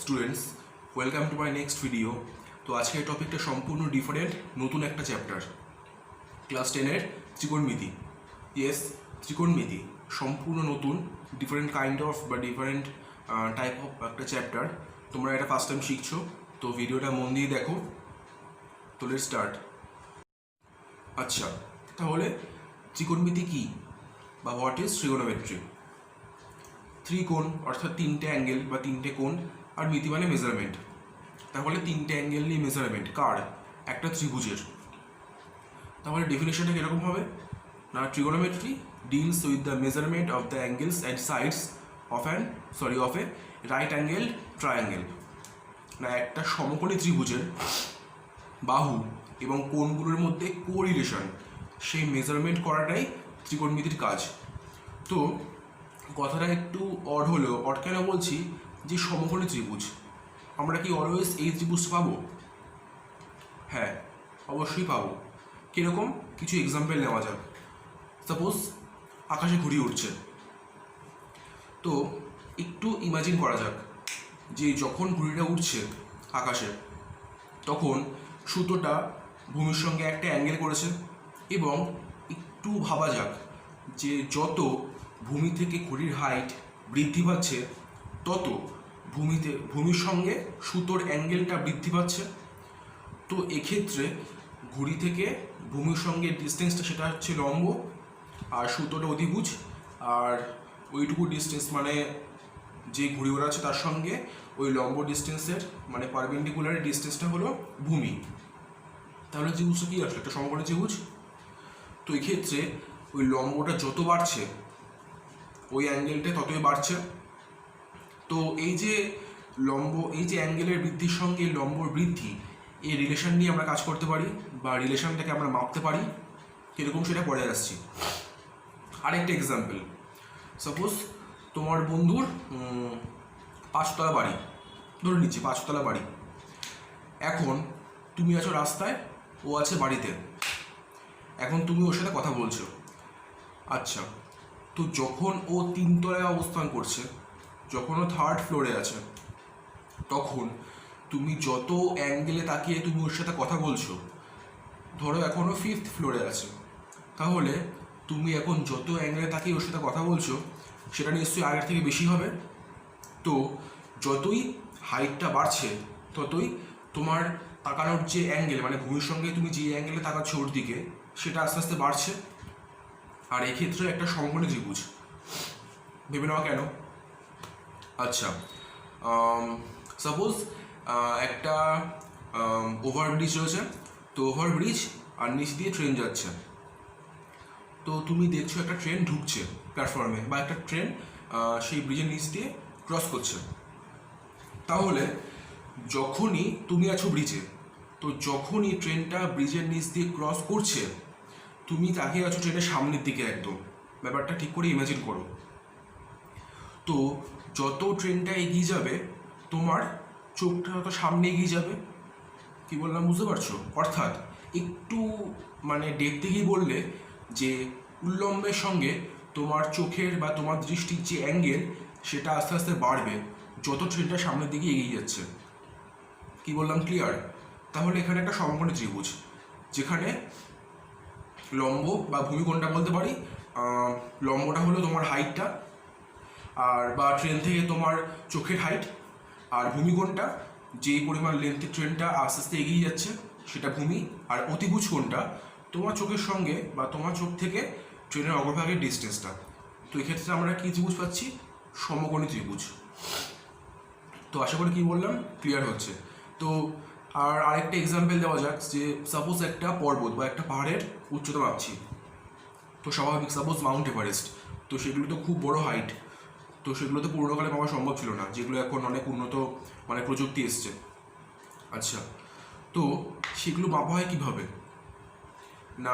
Students, welcome to my next video. তো আজকের টপিকটা সম্পূর্ণ ডিফারেন্ট, নতুন একটা চ্যাপ্টার, ক্লাস 10-এর ত্রিকোণমিতি। ইয়েস, ত্রিকোণমিতি সম্পূর্ণ নতুন, ডিফারেন্ট কাইন্ড অফ বা ডিফারেন্ট টাইপ অফ একটা চ্যাপ্টার। তোমরা এটা ফার্স্ট টাইম শিখছো, তো ভিডিওটা মন দিয়ে দেখো। তো লেটস স্টার্ট। আচ্ছা, তাহলে ত্রিকোণমিতি কী বা হোয়াট ইজ ট্রিগোনোমেট্রি? ত্রিকোণ অর্থাৎ তিনটে অ্যাঙ্গেল বা তিনটে কোণ, আর মিতি মানে মেজারমেন্ট। তাহলে তিনটে অ্যাঙ্গেল নিয়ে মেজারমেন্ট কার? একটা ত্রিভুজের। তাহলে ডেফিনেশনটা কীরকম হবে না, trigonometry deals with the measurement of the angles and sides of A right angle triangle. না, একটা সমকোণী ত্রিভুজের বাহু এবং কোণগুলোর মধ্যে কোরিলেশন, সেই মেজারমেন্ট করাটাই ত্রিকোণমিতির কাজ। তো কথাটা একটু অড হলেও, অড কেন বলছি, যে সমকোণী ত্রিভুজ, আমরা কি অলওয়েজ এই ত্রিভুজ পাবো? হ্যাঁ, অবশ্যই পাবো। কীরকম? কিছু এক্সাম্পল নেওয়া যাক। সাপোজ আকাশে ঘুড়ি উঠছে, তো একটু ইমাজিন করা যাক যে যখন ঘুড়িটা উঠছে আকাশে, তখন সুতোটা ভূমির সঙ্গে একটা অ্যাঙ্গেল করেছে, এবং একটু ভাবা যাক যে যত ভূমি থেকে ঘুড়ির হাইট বৃদ্ধি পাচ্ছে, তত ভূমির সঙ্গে সুতোর অ্যাঙ্গেলটা বৃদ্ধি পাচ্ছে। তো এক্ষেত্রে ঘুড়ি থেকে ভূমির সঙ্গে ডিস্টেন্সটা সেটা হচ্ছে লম্ব, আর সুতোটা অধিভুজ, আর ওইটুকু ডিস্টেন্স মানে যে ঘুড়ি ওড়াচ্ছে তার সঙ্গে ওই লম্ব ডিস্টেন্সের মানে পারপেন্ডিকুলার ডিস্টেন্সটা হলো ভূমি। তাহলে ত্রিভুজটা কী আসলে? একটা সমকোণী ত্রিভুজ। তো এক্ষেত্রে ওই লম্বটা যত বাড়ছে, ওই অ্যাঙ্গেলটা ততই বাড়ছে। তো এই যে অ্যাঙ্গেলের বৃদ্ধির সঙ্গে লম্বর বৃদ্ধি, এই রিলেশন নিয়ে আমরা কাজ করতে পারি বা রিলেশনটাকে আমরা মাপতে পারি। কীরকম সেটা পরে আসছি। আরেকটা এক্সাম্পল, সাপোজ তোমার বন্ধুর 5তলা বাড়ি, ধরে নিচ্ছি 5তলা বাড়ি। এখন তুমি আছো রাস্তায়, ও আছে বাড়িতে। এখন তুমি ওর সাথে কথা বলছো। আচ্ছা, তো যখন ও 3তলায় অবস্থান করছে, যখন ও 3rd ফ্লোরে আছে, তখন তুমি যত অ্যাঙ্গেলে তাকিয়ে তুমি ওর সাথে কথা বলছো, ধরো এখন ও 5th ফ্লোরে আছে, তাহলে তুমি এখন যত অ্যাঙ্গেলে তাকিয়ে ওর সাথে কথা বলছো, সেটা নিশ্চয়ই আগের থেকে বেশি হবে। তো যতই হাইটটা বাড়ছে, ততই তোমার তাকানোর যে অ্যাঙ্গেল মানে ভূমির সঙ্গে তুমি যে অ্যাঙ্গেলে তাকাচ্ছ ওর দিকে, সেটা আস্তে আস্তে বাড়ছে। আর এক্ষেত্রে একটা সমকোণী ত্রিভুজ, ভেবে নেওয়া কেন? আচ্ছা, সাপোজ একটা ওভারব্রিজ রয়েছে, তো ওভারব্রিজ আর নিচ দিয়ে ট্রেন যাচ্ছে। তো তুমি দেখছো একটা ট্রেন ঢুকছে প্ল্যাটফর্মে, বা একটা ট্রেন সেই ব্রিজের নিচ দিয়ে ক্রস করছে। তাহলে যখনই তুমি আছো ব্রিজে, তো যখনই ট্রেনটা ব্রিজের নিচ দিয়ে ক্রস করছে, তুমি তাকিয়ে আছো ট্রেনের সামনের দিকে একদম। ব্যাপারটা ঠিক করে ইমাজিন করো। তো যত ট্রেনটা এগিয়ে যাবে, তোমার চোখটা তত সামনে এগিয়ে যাবে। কি বললাম বুঝতে পারছো? অর্থাৎ একটু মানে দেখতে গিয়ে বললে যে উল্লম্বের সঙ্গে তোমার চোখের বা তোমার দৃষ্টির যে অ্যাঙ্গেল, সেটা আস্তে আস্তে বাড়বে যত ট্রেনটা সামনের দিকে এগিয়ে যাচ্ছে। কি বললাম? ক্লিয়ার? তাহলে এখানে একটা সমকোণী ত্রিভুজ, যেখানে লম্ব বা ভূমিকোণটা বলতে পারি, লম্বটা হলো তোমার হাইটটা, আর বা ট্রেন থেকে তোমার চোখের হাইট, আর ভূমিকোণটা যেই পরিমাণ লেন্থে ট্রেনটা আস্তে আস্তে এগিয়ে যাচ্ছে, সেটা ভূমি। আর অতিভুজ কোণটা তোমার চোখের সঙ্গে বা তোমার চোখ থেকে ট্রেনের অগ্রভাগের ডিস্টেন্সটা। তো এক্ষেত্রে আমরা কী ত্রিভুজ পাচ্ছি? সমকোণী ত্রিভুজ। তো আশা করি কী বললাম ক্লিয়ার হচ্ছে। তো আর আরেকটা এক্সাম্পল দেওয়া যাক, যে সাপোজ একটা পর্বত বা একটা পাহাড়ের উচ্চতা মাপছি। তো স্বাভাবিক, সাপোজ মাউন্ট এভারেস্ট, তো সেগুলো তো খুব বড় হাইট, তো সেগুলো তো পুরোনোকালে পাওয়া সম্ভব ছিল না, যেগুলো এখন অনেক উন্নত মানে প্রযুক্তি এসছে। আচ্ছা, তো সেগুলো মাপা হয় কীভাবে? না,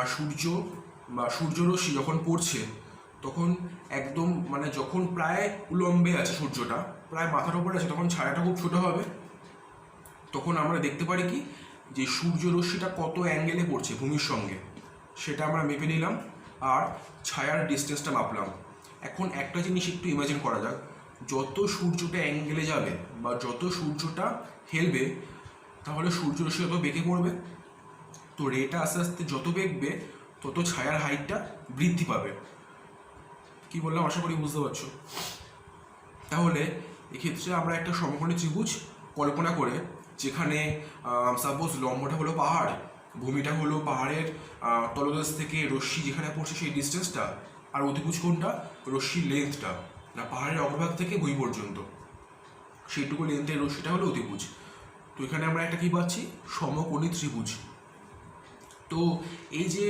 সূর্যরশ্মি যখন পড়ছে, তখন একদম মানে যখন প্রায় উলম্বে আছে সূর্যটা, প্রায় মাথার উপরে আছে, তখন ছায়াটা খুব ছোটো হবে। তখন আমরা দেখতে পারি কি, যে সূর্যরশ্মিটা কত অ্যাঙ্গেলে পড়ছে ভূমির সঙ্গে, সেটা আমরা মেপে নিলাম, আর ছায়ার ডিস্টেন্সটা মাপলাম। এখন একটা জিনিস একটু ইমাজিন করা যাক, যত সূর্যটা অ্যাঙ্গেলে যাবে বা যত সূর্যটা হেলবে, তাহলে সূর্যরশ্মি তত বেঁকে পড়বে। তো রেটা আস্তে আস্তে যত বেঁকবে তত ছায়ার হাইটটা বৃদ্ধি পাবে। কি বললাম আশা করি বুঝতে পারছো। তাহলে এক্ষেত্রে আমরা একটা সমকোণী ত্রিভুজ কল্পনা করে, যেখানে সাপোজ লম্বটা হলো পাহাড়, ভূমিটা হলো পাহাড়ের তলদেশ থেকে রশ্মি যেখানে পড়ছে সেই ডিস্টেন্সটা, আর অতিভুজ কোণটা রশ্মির লেন্থটা, না পাহাড়ের অগ্রভাগ থেকে ভূমি পর্যন্ত সেইটুকু লেন্থের রশ্মিটা হলো অতিভুজ। তো এখানে আমরা একটা কী পাচ্ছি, সমকোণী ত্রিভুজ। তো এই যে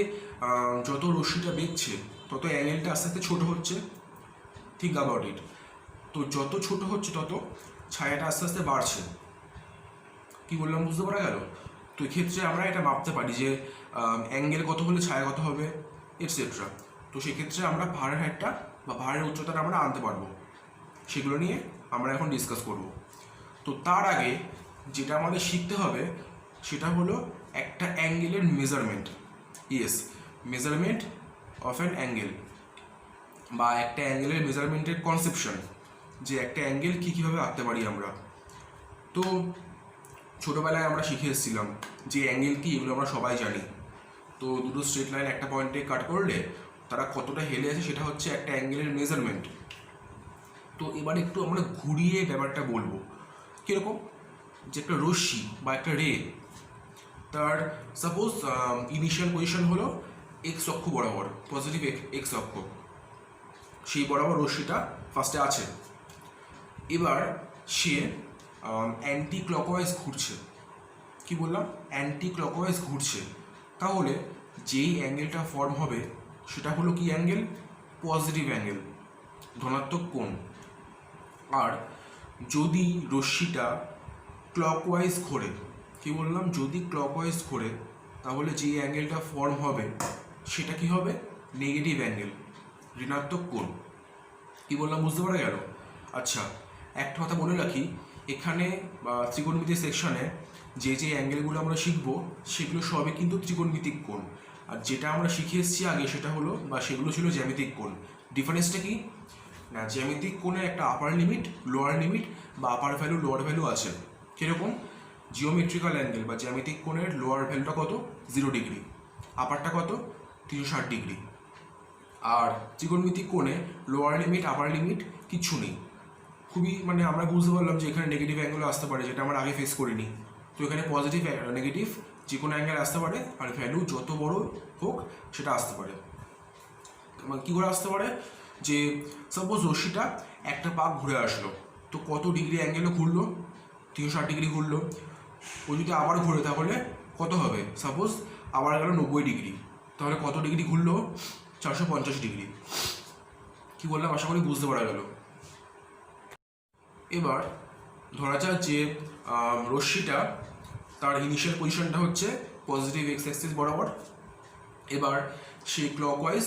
যত রশ্মিটা বেঁকছে তত অ্যাঙ্গেলটা আস্তে আস্তে ছোটো হচ্ছে, থিঙ্ক অ্যাবাউট ইট। তো যত ছোট হচ্ছে তত ছায়াটা আস্তে আস্তে বাড়ছে। কি বললাম বুঝতে পারা গেল? তো এক্ষেত্রে আমরা এটা মাপতে পারি যে অ্যাঙ্গেল কত হলে ছায়া কত হবে, এটসেট্রা। তো সেক্ষেত্রে আমরা পাহাড়ের হাইটটা বা পাহাড়ের উচ্চতাটা আমরা আনতে পারবো। সেগুলো নিয়ে আমরা এখন ডিসকাস করব। তো তার আগে যেটা আমাদের শিখতে হবে সেটা হলো একটা অ্যাঙ্গেলের measurement. Yes, measurement of an angle, বা একটা অ্যাঙ্গেলের মেজারমেন্টের কনসেপশন, যে একটা অ্যাঙ্গেল কীভাবে আঁকতে পারি আমরা। তো ছোটোবেলায় আমরা শিখে এসেছিলাম যে অ্যাঙ্গেল কী, এগুলো আমরা সবাই জানি। তো দুটো স্ট্রেট লাইন একটা পয়েন্টে কাট করলে তারা কতটা হেলে আছে সেটা হচ্ছে একটা অ্যাঙ্গেলের মেজারমেন্ট। তো এবার একটু আমরা ঘুরিয়ে ব্যাপারটা বলবো। কীরকম, যে একটা রশ্মি বা একটা রে, তার সাপোজ ইনিশিয়াল পজিশন হলো এক্স অক্ষ বরাবর, পজিটিভ এক্স অক্ষ, সেই বরাবর রশ্মিটা ফার্স্টে আছে। এবার সে অ্যান্টি ক্লকওয়াইজ ঘুরছে। কি বললাম, অ্যান্টি ক্লকওয়াইজ ঘুরছে। তাহলে যেই অ্যাঙ্গেলটা ফর্ম হবে সেটা হলো কি অ্যাঙ্গেল, পজিটিভ অ্যাঙ্গেল, ধনাত্মক কোণ। আর যদি রশ্মিটা ক্লকওয়াইজ ঘোরে, কি বললাম, যদি ক্লকওয়াইজ ঘোরে, তাহলে যে অ্যাঙ্গেলটা ফর্ম হবে সেটা কি হবে, নেগেটিভ অ্যাঙ্গেল, ঋণাত্মক কোণ। কি বললাম বুঝতে পারা গেল? আচ্ছা, একটা কথা বলে রাখি, এখানে ত্রিকোণমিতি সেকশনে যে যে অ্যাঙ্গেলগুলো আমরা শিখবো সেগুলো সবই কিন্তু ত্রিকোণমিতিক কোণ। আর যেটা আমরা শিখে এসেছি আগে সেটা হলো, বা সেগুলো ছিল জ্যামিতিক কোণ। ডিফারেন্সটা কি না, জ্যামিতিক কোণে একটা আপার লিমিট, লোয়ার লিমিট, বা আপার ভ্যালু লোয়ার ভ্যালু আছে। কীরকম, জিওমেট্রিক্যাল অ্যাঙ্গেল বা জ্যামিতিক কোণের লোয়ার ভ্যালুটা কত, 0 ডিগ্রি, আপারটা কত, 360 ডিগ্রি। আর ত্রিকোণমিতিক কোণে লোয়ার লিমিট আপার লিমিট কিচ্ছু নেই। খুবই আমরা বুঝতে পারলাম যে এখানে নেগেটিভ অ্যাঙ্গেলও আসতে পারে, যেটা আমরা আগে ফেস করিনি। তো এখানে পজিটিভ নেগেটিভ যে কোনো অ্যাঙ্গেল আসতে পারে, আর ভ্যালু যত বড় হোক সেটা আসতে পারে। কী করে আসতে পারে, যে সাপোজ রশ্মিটা একটা পাক ঘুরে আসলো, তো কত ডিগ্রি অ্যাঙ্গেলে ঘুরলো, 360 ডিগ্রি ঘুরলো। ও যদি আবার ঘুরে তাহলে কত হবে, সাপোজ আবার গেল 90 ডিগ্রি, তাহলে কত ডিগ্রি ঘুরলো, 450 ডিগ্রি। কি বললাম আশা করি বুঝতে পারা গেল। এবার ধরা যাক যে রশ্মিটা তার ইনিশিয়াল পজিশনটা হচ্ছে পজিটিভ এক্স অ্যাক্সিস বরাবর। এবার সে ক্লকওয়াইজ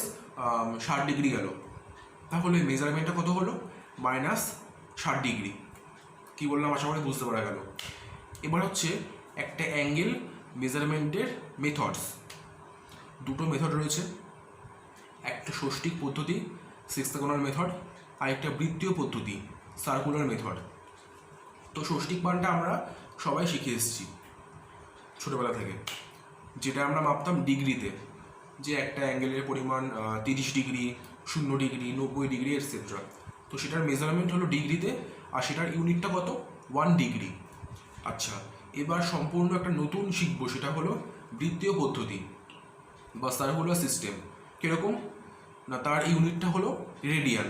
60 ডিগ্রি গেল, তাহলে মেজারমেন্টটা কত হলো, -60 ডিগ্রি। কি বললাম আশা করি বুঝতে পারা গেল। এবার হচ্ছে একটা অ্যাঙ্গেল মেজারমেন্টের মেথডস, দুটো মেথড রয়েছে, একটা ষষ্ঠিক পদ্ধতি, সেক্সাগোনাল মেথড, আর একটা বৃত্তীয় পদ্ধতি, সার্কুলার মেথড। তো ষষ্ঠিক মানটা আমরা সবাই শিখে এসেছি ছোটোবেলা থেকে, যেটা আমরা মাপতাম ডিগ্রিতে, যে একটা অ্যাঙ্গেলের পরিমাণ 30 ডিগ্রি, 0 ডিগ্রি, 90 ডিগ্রি এটসেট্রা। তো সেটার মেজারমেন্ট হলো ডিগ্রিতে, আর সেটার ইউনিটটা কত, 1 ডিগ্রি। আচ্ছা, এবার সম্পূর্ণ একটা নতুন শিখবো, সেটা হলো বৃত্তীয় পদ্ধতি বা সার্কুলার সিস্টেম। কীরকম না, তার ইউনিটটা হলো রেডিয়ান।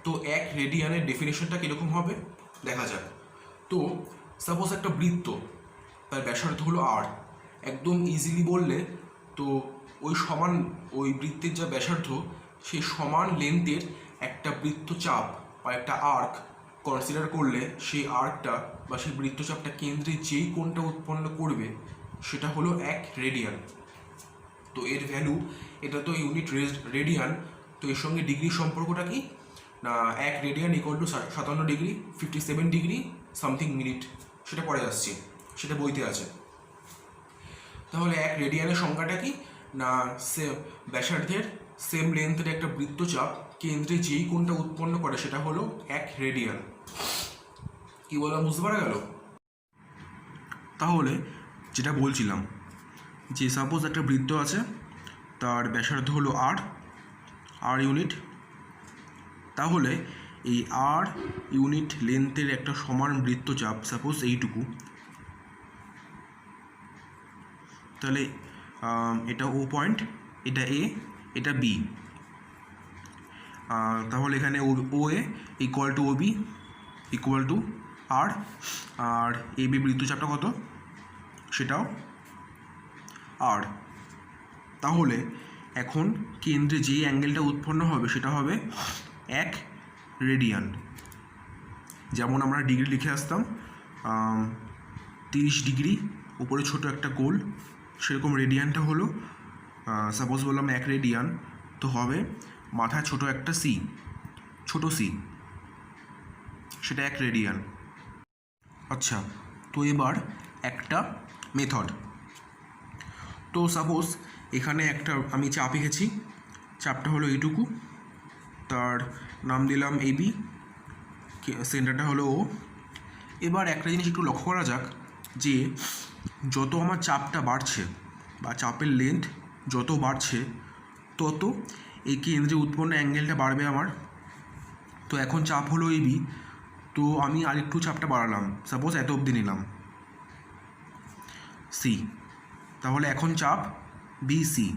তো এক রেডিয়ানের ডেফিনেশনটা কীরকম হবে দেখা যাক। তো সাপোজ একটা বৃত্ত, তার ব্যাসার্ধ হলো আর, একদম ইজিলি বললে তো ওই বৃত্তের যা ব্যাসার্ধ সেই সমান লেন্থের একটা বৃত্তচাপ বা একটা আর্ক কনসিডার করলে, সেই আর্কটা বা সেই বৃত্তচাপটা কেন্দ্রে যেই কোণটা উৎপন্ন করবে সেটা হলো 1 রেডিয়ান। তো এর ভ্যালু, এটা তো ইউনিট রেডিয়ান, তো এর সঙ্গে ডিগ্রির সম্পর্কটা কি না, 1 radian equal two 57 degree, 57 degree something minute, সেটা পরে আসছে, সেটা বইতে আছে। তাহলে 1 রেডিয়ানের সংখ্যাটা কি না, ব্যাসার্ধের সেম লেন্থের একটা বৃত্তচাপ কেন্দ্রে যেই কোণটা উৎপন্ন করে সেটা হলো 1 রেডিয়ান। কি বললাম বুঝতে পারা গেল? তাহলে যেটা বলছিলাম যে সাপোজ একটা বৃত্ত আছে, তার ব্যাসার্ধ হলো আর ইউনিট। তাহলে এই আর ইউনিট লেন্থের একটা সমান বৃত্তচাপ সাপোজ এইটুকু, তাহলে এটা ও পয়েন্ট, এটা এ, এটা বি। তাহলে এখানে O A equal to O B equal to R A B বৃত্তচাপটা কত, সেটাও আর। তাহলে এখন কেন্দ্রে যেই অ্যাঙ্গেলটা উৎপন্ন হবে সেটা হবে 1 রেডিয়ান। যেমন আমরা ডিগ্রি লিখে আসতাম 30 ডিগ্রি, উপরে ছোট একটা গোল, সেরকম রেডিয়ানটা হলো সাপোজ বললাম 1 রেডিয়ান, তো হবে মাথায় ছোট একটা সি, ছোট সি, সেটা 1 রেডিয়ান। আচ্ছা, তো এবার একটা মেথড। তো সাপোজ এখানে একটা আমি চাপ এঁকেছি, চাপটা হলো এইটুকু, তার নাম দিলাম এবি, সেন্টারটা হলো ও। এবার একটা জিনিস একটু লক্ষ্য করা যাক যে যত আমার চাপটা বাড়ছে বা চাপের লেন্থ যত বাড়ছে তত এই কেন্দ্রে উৎপন্ন অ্যাঙ্গেলটা বাড়বে আমার। তো এখন চাপ হলো এবি, তো আমি আরেকটু চাপটা বাড়ালাম, সাপোজ এত অবধি নিলাম সি, তাহলে এখন চাপ বিসি।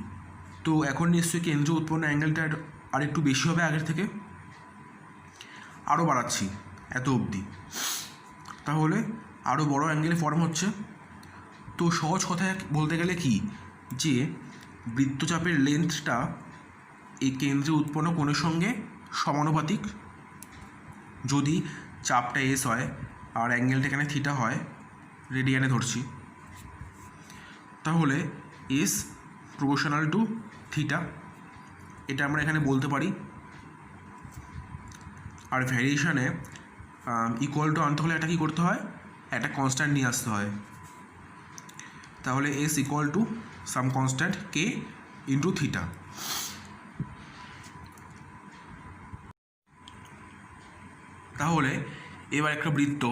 তো এখন নিশ্চয়ই কেন্দ্রে উৎপন্ন অ্যাঙ্গেলটা আরেকটু বেশি হবে আগের থেকে, আরও বাড়াচ্ছি এত অবধি, তাহলে আরও বড় অ্যাঙ্গেলে ফর্ম হচ্ছে। তো সহজ কথায় বলতে গেলে কি, যে বৃত্তচাপের লেন্থটা এই কেন্দ্রে উৎপন্ন কোণের সঙ্গে সমানুপাতিক। যদি চাপটা এস হয় আর অ্যাঙ্গেলটা এখানে থিটা হয়, রেডিয়ানে ধরছি, তাহলে এস প্রপোর্শনাল টু থিটা, এটা আমরা এখানে বলতে পারি। আর ভ্যারিয়েশনে ইকুয়াল টু আনতে হলে এটা কী করতে হয়, একটা কনস্ট্যান্ট নিয়ে আসতে হয়। তাহলে S equal to some constant K into theta. তাহলে এবার একটা বৃত্ত,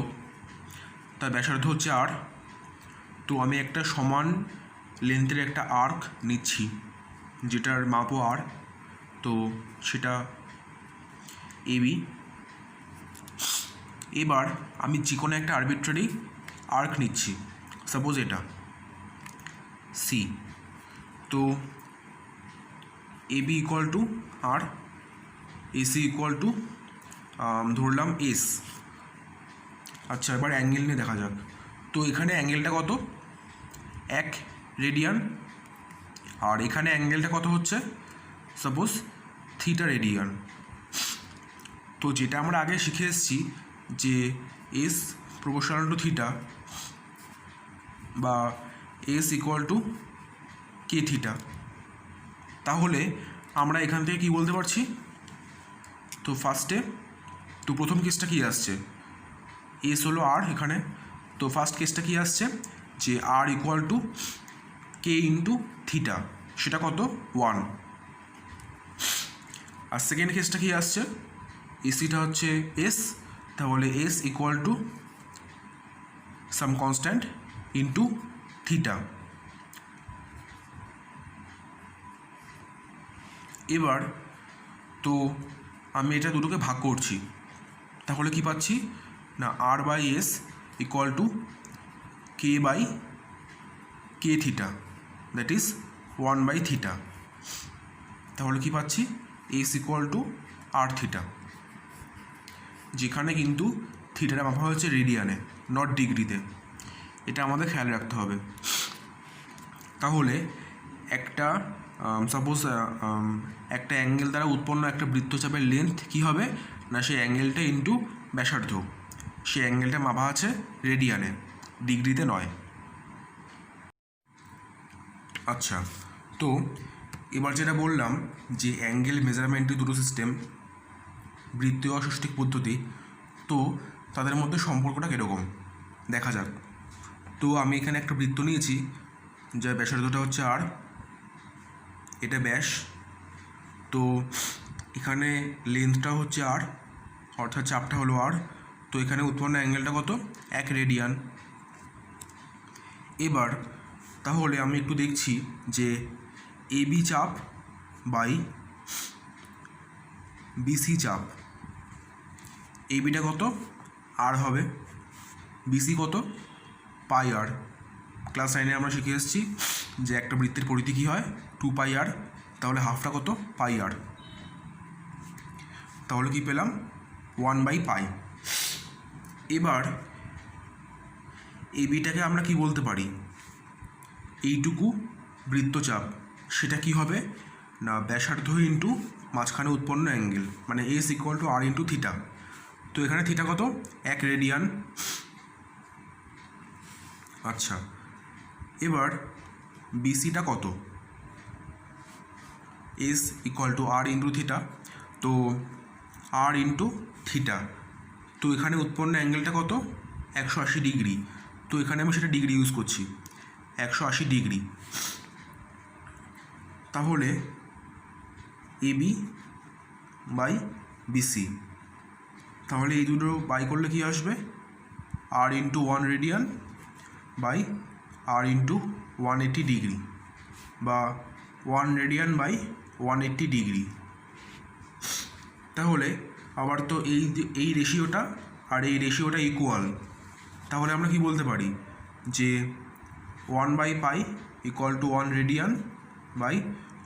তার ব্যাসার্ধ হচ্ছে আর, তো আমি একটা সমান লেন্থের একটা আর্ক নিচ্ছি যেটার মাপও আর, তো সেটা এবি। এবার আমি যে কোনো একটা আরবিট্রারি আর্ক নিচ্ছি, সাপোজ এটা সি, তো AB equal to R, AC equal to ধরলাম এস। আচ্ছা, এবার অ্যাঙ্গেল নিয়ে দেখা যাক। তো এখানে অ্যাঙ্গেলটা কত, 1 রেডিয়ান, আর এখানে অ্যাঙ্গেলটা কত হচ্ছে সাপোজ থিটা রেডিয়ান। তো যেটা আমরা আগে শিখে এসেছি যে এস প্রপোর্শনাল টু থিটা বা S equal to K theta, তাহলে আমরা এখান থেকে কী বলতে পারছি। তো প্রথম কেসটা কী আসছে, এস হলো আর এখানে, তো ফার্স্ট কেসটা কী আসছে যে R equal to K into theta, সেটা কত 1। আর সেকেন্ড কেসটা কী আসছে, এসিটা হচ্ছে এস, তাহলে S equal to some constant into theta. এবার তো আমি এটা দুটোকে ভাগ করছি, তাহলে কি পাচ্ছি না R by S equal to K by K theta, that is 1 by theta. তাহলে কি পাচ্ছি, S equal to R theta, যেখানে কিন্তু থিটাটা মাপা হচ্ছে রেডিয়ানে, নট ডিগ্রিতে, এটা আমাদের খেয়াল রাখতে হবে। তাহলে একটা সাপোজ একটা অ্যাঙ্গেল দ্বারা উৎপন্ন একটা বৃত্তচাপের লেন্থ কী হবে না, সেই অ্যাঙ্গেলটা ইন্টু ব্যাসার্ধ, সেই অ্যাঙ্গেলটা মাপা আছে রেডিয়ানে, ডিগ্রিতে নয়। আচ্ছা, তো এবার যেটা বললাম যে অ্যাঙ্গেল মেজারমেন্টের দুটো সিস্টেম, বৃত্তীয় ষষ্ঠিক পদ্ধতি, তো তাদের মধ্যে সম্পর্কটা কীরকম দেখা যাক। তো আমি এখানে একটা বৃত্ত নিয়েছি যার ব্যাসার্ধটা হচ্ছে আর, এটা ব্যাস, তো এখানে লেন্থটা হচ্ছে আর, অর্থাৎ চাপটা হলো আর। তো এখানে উৎপন্ন অ্যাঙ্গেলটা কত? 1 রেডিয়ান। এবার তাহলে আমি একটু দেখছি যে এবি চাপ বাই বিসি চাপ, এবিটা কত? আর হবে, বিসি কত? পাই আর। ক্লাস 9 আমরা শিখে এসেছি যে একটা বৃত্তের পরিধি কী হয়? 2 পাই আর। তাহলে হাফটা কত? পাই আর। তাহলে কি পেলাম? 1/পাই। এবার এবিটাকে আমরা কি বলতে পারি? এইটুকু বৃত্তচাপ, সেটা কি হবে না ব্যাসার্ধ ইন্টু মাঝখানে উৎপন্ন অ্যাঙ্গেল, মানে S equal to R into theta. তো এখানে থিটা কত? 1 রেডিয়ান। আচ্ছা, এবার বিসিটা কত? S equal to R into theta, তো আর ইন্টু থিটা। তো এখানে উৎপন্ন অ্যাঙ্গেলটা কত? 180 ডিগ্রি। তো এখানে আমি সেটা ডিগ্রি ইউজ করছি, 180 ডিগ্রি। তাহলে এবি বাই বিসি, তাহলে এই দুটো বাই করলে কি আসবে? R into 1 radian by R into 180 degree, বা 1 রেডিয়ান বাই 180 ডিগ্রি। তাহলে আবার তো এই রেশিওটা আর এই রেশিওটা ইকুয়াল। তাহলে আমরা কি বলতে পারি যে 1/পাই equal to 1 radian by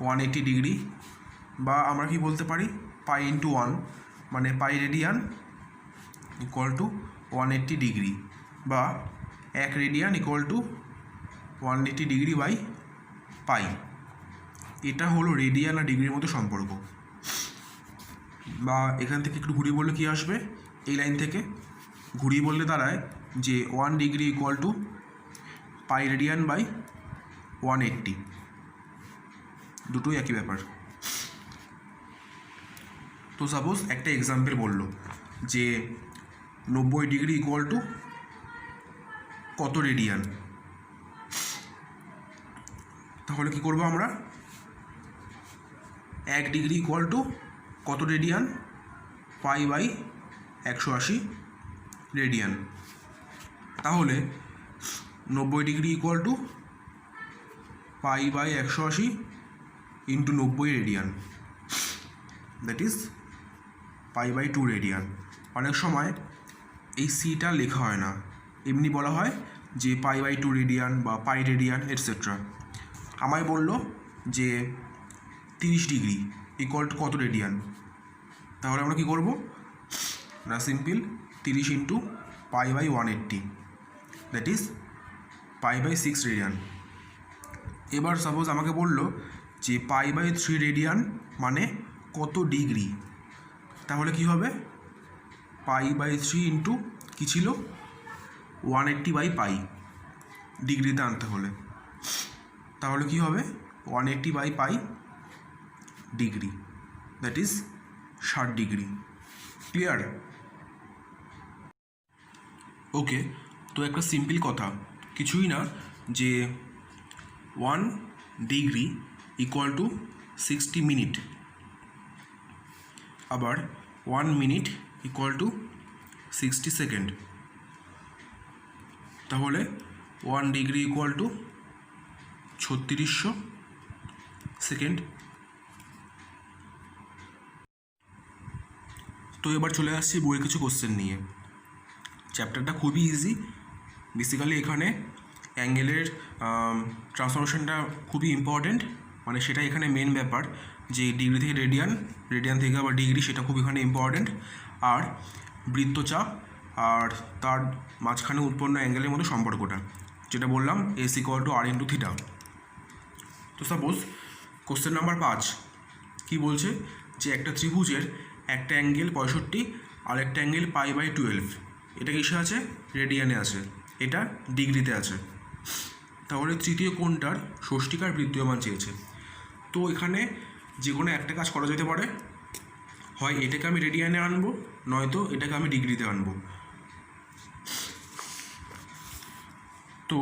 180 degree, বা আমরা কি বলতে পারি পাই ইন্টু 1, মানে pi radian equal to 180 degree, বা 1 radian equal to 180 degree by pi. এটা হলো রেডিয়ান আর ডিগ্রির মধ্যে সম্পর্ক। বা এখান থেকে একটু ঘুরিয়ে বললে কী আসবে? এই লাইন থেকে ঘুরিয়ে বললে দাঁড়ায় যে 1 degree equal to pi radian by 180, দুটোই একই ব্যাপার। তো সাপোজ একটা এক্সাম্পল বললো যে 90 ডিগ্রি ইকুয়াল টু কত রেডিয়ান। তাহলে কি করবো আমরা? 1 ডিগ্রি ইকুয়াল টু কত রেডিয়ান? Pi by 180 radian. তাহলে 90 degree equal to pi by 180 into 90 radian, that is pi by 2 radian. অনেক সময় এই সিটা লেখা হয় না, এমনি বলা হয় যে পাই বাই 2 রেডিয়ান বা পাই রেডিয়ান এটসেট্রা। আমায় বললো যে 30 ডিগ্রি ইকুয়াল টু কত রেডিয়ান। তাহলে আমরা কি করব না, simple 30 into pi by 180, that is pi by 6 radian. এবার সাপোজ আমাকে বললো যে পাই বাই 3 রেডিয়ান মানে কত ডিগ্রি। তাহলে কি হবে? পাই বাই 3 ইন্টু কী ছিল? 180 বাই পাই, ডিগ্রিতে আনতে হলে। তাহলে কি হবে? 180 by pi degree, that is 60 degree. Clear? Okay, তো একটা সিম্পল কথা, কিছুই না, যে 1 ডিগ্রি ইকুয়াল টু 60 মিনিট, আবার 1 মিনিট ইকুয়াল টু 60 সেকেন্ড। তাহলে 1 ডিগ্রি ইকুয়াল টু 3600 সেকেন্ড। তো এবার চলে আসছি বইয়ের কিছু কোশ্চেন নিয়ে। চ্যাপ্টারটা খুবই ইজি। বেসিক্যালি এখানে অ্যাঙ্গেলের ট্রান্সফরমেশনটা খুবই ইম্পর্টেন্ট, মানে সেটা এখানে মেন ব্যাপার, যে ডিগ্রি থেকে রেডিয়ান, রেডিয়ান থেকে আবার ডিগ্রি, সেটা খুব এখানে ইম্পর্টেন্ট। আর বৃত্তচাপ আর তার মাঝখানে উৎপন্ন অ্যাঙ্গেলের মধ্যে সম্পর্কটা, যেটা বললাম S equal to R into theta. তো সাপোজ কোশ্চেন নাম্বার 5 কী বলছে, যে একটা ত্রিভুজের একটা অ্যাঙ্গেল 65 আর একটা অ্যাঙ্গেল পাই বাই 12, এটা কিসে আছে? রেডিয়ানে আছে, এটা ডিগ্রিতে আছে। তাহলে তৃতীয় কোণটার ষষ্ঠিকার বৃত্তীয় মান চেয়েছে। তো এখানে যে কোনো একটা কাজ করা যেতে পারে, হয় এটাকে আমি রেডিয়ানে আনবো, নয়তো এটাকে আমি ডিগ্রিতে আনবো। তো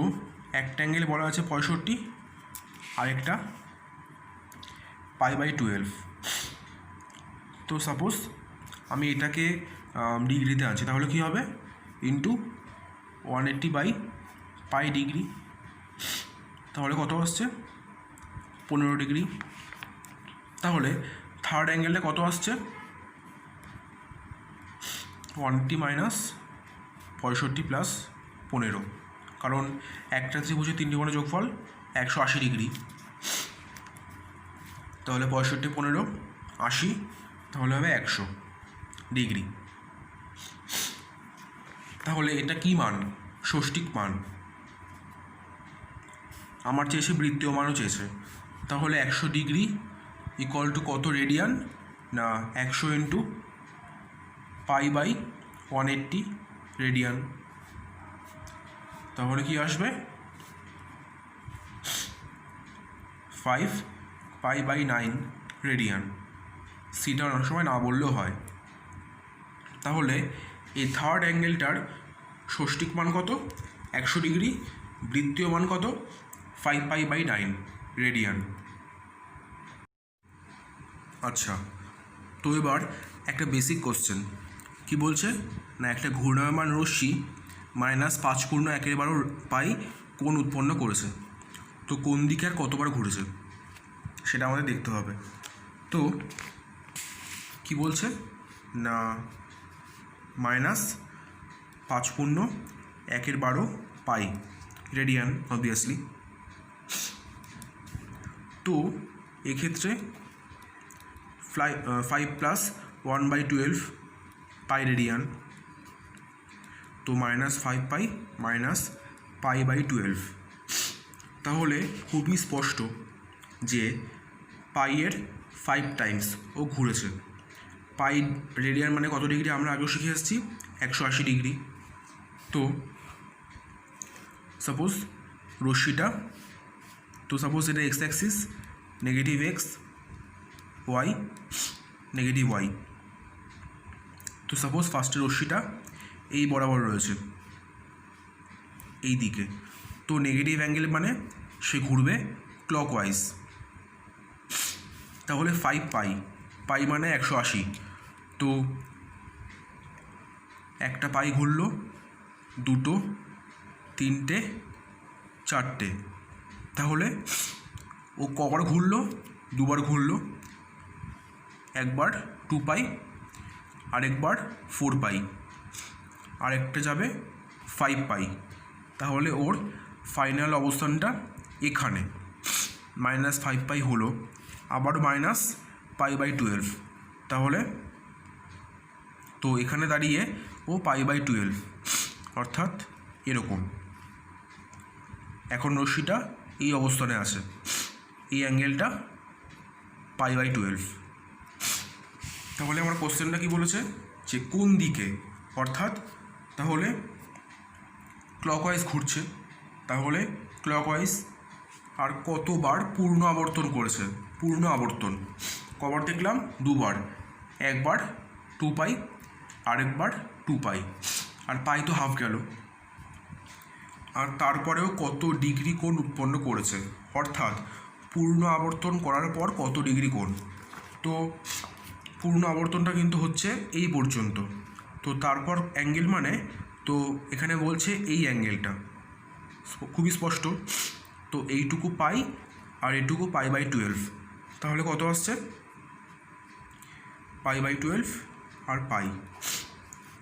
একটা অ্যাঙ্গেল বলা আছে 65, আরেকটা পাই বাই 12। তো সাপোজ আমি এটাকে ডিগ্রিতে আছি, তাহলে কী হবে ইন্টু 180/π ডিগ্রি, তাহলে কত আসছে 15 ডিগ্রি। তাহলে থার্ড অ্যাঙ্গেলটা কত আসছে 180 মাইনাস 65 প্লাস 15, কারণ একটা ত্রিভুজে 3টি কোণের যোগফল 180 ডিগ্রি। তাহলে 65 15 80, তাহলে হবে 100 ডিগ্রি। তাহলে এটা কি মান? ষষ্ঠিক মান। আমার চেয়েছে বৃত্তীয় মানও চেয়েছে, তাহলে 100 ডিগ্রি ইকুয়াল টু কত রেডিয়ান? না 100 ইন্টু π/180 রেডিয়ান। তাহলে কি আসবে 5π/9 রেডিয়ান। সিটা অনেক সময় না বললেও হয়। তাহলে এই থার্ড অ্যাঙ্গেলটার ষষ্ঠিক মান কত? 100 ডিগ্রি। বৃত্তীয় মান কত? 5π/9 রেডিয়ান। আচ্ছা, তো এবার একটা বেসিক কোশ্চেন কি বলছে না, একটা ঘূর্ণায়মান রশ্মি -5/1/π কোণ উৎপন্ন করেছে। তো কোন দিকে আর কতবার ঘুরেছে সেটা আমাদের দেখতে হবে। তো কি বলছে না -5/1/12π রেডিয়ান অবভিয়াসলি। তো এক্ষেত্রে 5 + 1/12 π রেডিয়ান, তো -5π -π/12। তাহলে খুবই স্পষ্ট যে পাইয়ের 5 টাইমস ও ঘুরেছে। পাই রেডিয়ান মানে কত ডিগ্রি আমরা আগেও শিখে এসেছি, 180 ডিগ্রি। তো সাপোজ রশ্মিটা, তো সাপোজ এটা X axis, negative X, Y, negative Y. তো সাপোজ ফার্স্টে রশ্মিটা এই বরাবর রয়েছে এই দিকে, তো নেগেটিভ অ্যাঙ্গেল মানে সে ঘুরবে ক্লকওয়াইজ। তাহলে 5π, পাই মানে 180, তো একটা পাই ঘুরলো, দুটো, তিনটে, চারটে। তাহলে ও কবার ঘুরলো? দুবার ঘুরলো, একবার 2π, আরেকবার 4π, আরেকটা যাবে 5π। তাহলে ওর ফাইনাল অবস্থানটা এখানে -5π হলো, আবার -π/12। তাহলে তো এখানে দাঁড়িয়ে ও π/12, অর্থাৎ এরকম। এখন রশ্মিটা এই অবস্থানে আছে, এই অ্যাঙ্গেলটা π/12। তাহলে আমার কোশ্চেনটা কি বলেছে যে কোন দিকে, অর্থাৎ তাহলে ক্লকওয়াইজ ঘুরছে। তাহলে ক্লকওয়াইজ আর কতবার পূর্ণ আবর্তন করেছে? পূর্ণ আবর্তন কবার দেখলাম? দুবার, একবার 2π, আরেকবার 2π, আর পাই তো হাফ গেল। আর তারপরেও কত ডিগ্রি কোণ উৎপন্ন করেছে, অর্থাৎ পূর্ণ আবর্তন করার পর কত ডিগ্রি কোণ। তো পূর্ণ আবর্তনটা কিন্তু হচ্ছে এই পর্যন্ত, তো তারপর অ্যাঙ্গেল মানে, তো এখানে বলছে এই অ্যাঙ্গেলটা খুবই স্পষ্ট, তো এইটুকু পাই আর এইটুকু π/12। তাহলে কত আসছে? π/12 আর পাই,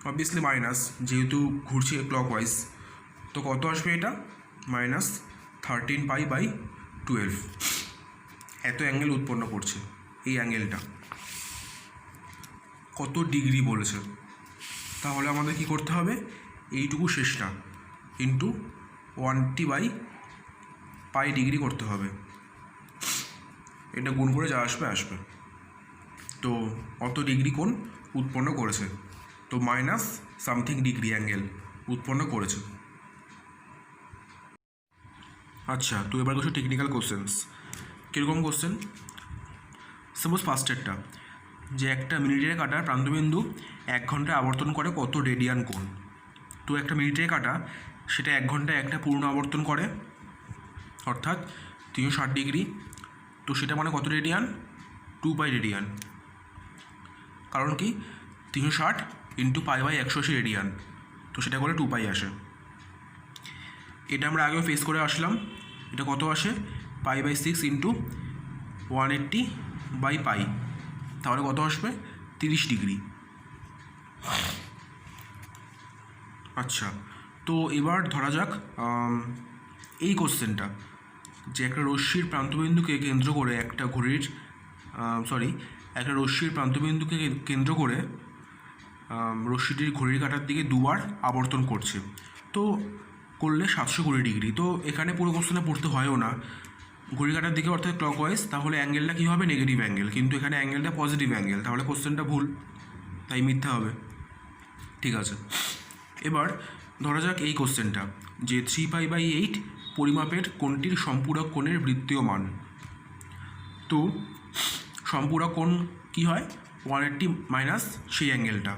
অবভিয়াসলি মাইনাস, যেহেতু ঘুরছে ক্লকওয়াইজ। তো কত আসবে এটা? -13π/12। এত অ্যাঙ্গেল উৎপন্ন করছে এই অ্যাঙ্গেলটা। কত ডিগ্রি বলেছে, তাহলে আমাদের কি করতে হবে? এইটুকু শেষটা ইন্টু 180/π ডিগ্রি করতে হবে। এটা গুণ করে যা আসবে আসবে। তো অত ডিগ্রি কোণ উৎপন্ন করেছে, তো মাইনাস সামথিং ডিগ্রি অ্যাঙ্গেল উৎপন্ন করেছে। আচ্ছা, তো এবার কিছু টেকনিক্যাল কোশ্চেন্স। কীরকম কোশ্চেন? সাপোজ ফার্স্টেরটা, যে একটা মিনিটের কাটা প্রান্তবিন্দু 1 ঘন্টায় আবর্তন করে কত রেডিয়ান কোণ। তো একটা মিনিটের কাটা সেটা 1 ঘন্টায় একটা পূর্ণ আবর্তন করে, অর্থাৎ 360 ডিগ্রি। তো সেটা মানে কত রেডিয়ান? 2π রেডিয়ান। কারণ কি 360 ইন্টু পাই বাই 180 রেডিয়ান, তো সেটা করে 2 পাই আসে। এটা আমরা আগেও ফেস করে আসলাম। এটা কত আসে? Pi by 6 into 180 by pi, তাহলে কত আসবে? 30 ডিগ্রি। আচ্ছা, তো এবার ধরা যাক এই কোশ্চেনটা, যে একটা রশ্মির প্রান্তবিন্দুকে কেন্দ্র করে একটা ঘড়ির একটা রশ্মির প্রান্তবিন্দুকে কেন্দ্র করে রশ্মিটির ঘড়ির কাঁটার দিকে দুবার আবর্তন করছে, তো করলে 720 ডিগ্রি। তো এখানে পুরো কোশ্চেনটা পড়তে হয়ও না, ঘড়ির কাঁটার দিকে অর্থাৎ ক্লকওয়াইজ, তাহলে অ্যাঙ্গেলটা কী হবে? নেগেটিভ অ্যাঙ্গেল, কিন্তু এখানে অ্যাঙ্গেলটা পজিটিভ অ্যাঙ্গেল, তাহলে কোশ্চেনটা ভুল, তাই মিথ্যা হবে। ঠিক আছে, এবার ধরা যাক এই কোশ্চেনটা, যে 3π/8 পরিমাপের কোণটির সম্পূরক কোণের বৃত্তীয় মান। তো সম্পূরক কোণ কী হয়? 180 মাইনাস সেই অ্যাঙ্গেলটা।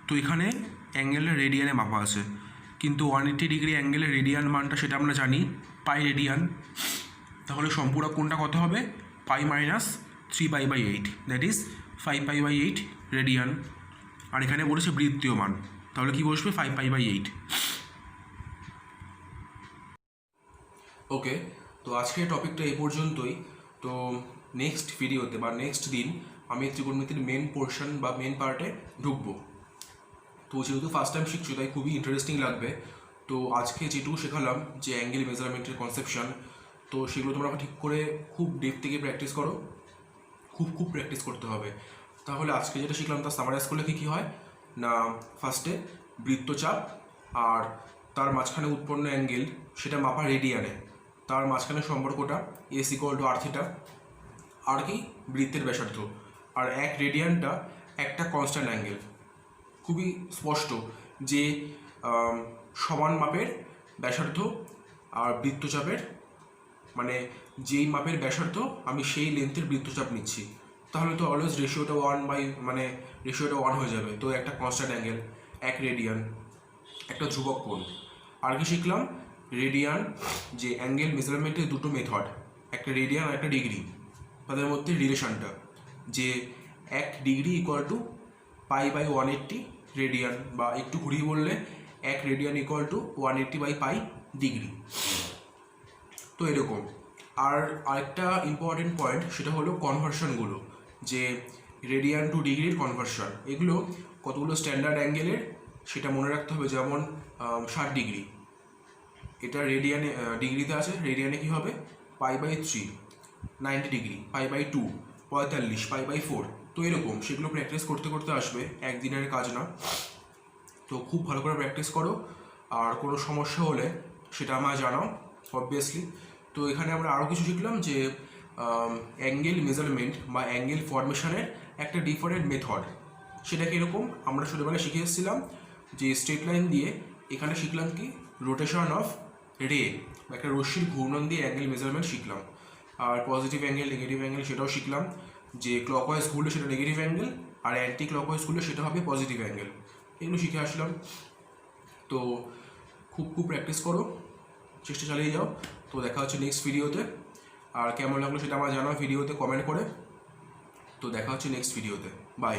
তো এখানে অ্যাঙ্গেলটা রেডিয়ানে মাপা আছে, কিন্তু 180 ডিগ্রি অ্যাঙ্গেলের রেডিয়ান মানটা সেটা আমরা জানি পাই রেডিয়ান, তাহলে সম্পূরক কোণটা কত হবে? পাই মাইনাস 3π/8, দ্যাট ইজ 5π/8 রেডিয়ান। আর এখানে বলেছে বৃত্তীয় মান, তাহলে কি বসবে? 5π/8। ওকে, তো আজকের টপিকটা এই পর্যন্তই। তো নেক্সট ভিডিওতে বা নেক্সট দিন আমি ত্রিকোণমিতির মেন পোর্শন বা মেন পার্টে ঢুকবো। তো যেহেতু ফার্স্ট টাইম শিখছো তাই খুবই ইন্টারেস্টিং লাগবে। তো আজকে যেটুকু শেখালাম, যে অ্যাঙ্গেল মেজারমেন্টের কনসেপশন, তো সেগুলো তোমরা ঠিক করে খুব ডেপ থেকে প্র্যাকটিস করো, খুব প্র্যাকটিস করতে হবে। তাহলে আজকে যেটা শিখলাম তার সামারাইজ করলে কী হয় না, ফার্স্টে বৃত্তচাপ আর তার মাঝখানে উৎপন্ন অ্যাঙ্গেল সেটা মাপা রেডিয়ানে, তার মাঝখানে সম্পর্কটা S=r θ, আর কি বৃত্তের ব্যাসার্ধ, আর এক রেডিয়ানটা একটা কনস্ট্যান্ট অ্যাঙ্গেল। খুবই স্পষ্ট যে সমান মাপের ব্যাসার্ধ আর বৃত্তচাপের, মানে যেই মাপের ব্যাসার্ধ আমি সেই লেন্থের বৃত্তচাপ নিচ্ছি, তাহলে তো অলওয়েজ রেশিওটা 1 হয়ে যাবে। তো একটা কনস্ট্যান্ট অ্যাঙ্গেল, এক রেডিয়ান, একটা ধ্রুবক কোণ। আর কি শিখলাম? রেডিয়ান, যে অ্যাঙ্গেল মেজারমেন্টের দুটো মেথড, একটা রেডিয়ান আর একটা ডিগ্রি, তাদের মধ্যে রিলেশনটা, যে 1 ডিগ্রি ইকুয়াল টু π/180 রেডিয়ান, বা একটু ঘুরিয়ে বললে 1 রেডিয়ান ইকুয়াল টু 180/π ডিগ্রি। তো এরকম। আর আরেকটা ইম্পর্টেন্ট পয়েন্ট সেটা হলো কনভার্সনগুলো, যে রেডিয়ান টু ডিগ্রির কনভার্সন, এগুলো কতগুলো স্ট্যান্ডার্ড অ্যাঙ্গেলের সেটা মনে রাখতে হবে। যেমন 60 ডিগ্রি, এটা রেডিয়ানে ডিগ্রিতে আছে, রেডিয়ানে কী হবে? π/3। 90 ডিগ্রি π/2, 45 π/4। তো এরকম সেগুলো প্র্যাকটিস করতে করতে আসবে, একদিনের কাজ না। তো খুব ভালো করে প্র্যাকটিস করো, আর কোনো সমস্যা হলে সেটা আমায় জানাও অবভিয়াসলি। তো এখানে আমরা আরও কিছু শিখলাম, যে অ্যাঙ্গেল মেজারমেন্ট বা অ্যাঙ্গেল ফরমেশনের একটা ডিফারেন্ট মেথড, সেটা কীরকম আমরা ছোটোবেলায় শিখে এসেছিলাম, যে স্ট্রেট লাইন দিয়ে। এখানে শিখলাম কি? রোটেশন অফ রে, বা একটা রশ্মির ঘূর্ণন দিয়ে অ্যাঙ্গেল মেজারমেন্ট শিখলাম। আর পজিটিভ অ্যাঙ্গেল, নেগেটিভ অ্যাঙ্গেল সেটাও শিখলাম, যে ক্লকওয়াইজ ঘুরলে সেটা নেগেটিভ অ্যাঙ্গেল, আর অ্যান্টি ক্লকওয়াইজ ঘুরলে সেটা হবে পজিটিভ অ্যাঙ্গেল। এগুলো শিখে আসলাম। তো খুব প্র্যাকটিস করো, চেষ্টা চালিয়ে যাও। তো দেখা হচ্ছে নেক্সট ভিডিওতে, আর কেমন লাগলো সেটা আমার জানাও ভিডিওতে কমেন্ট করে। তো দেখা হচ্ছে নেক্সট ভিডিওতে, বাই।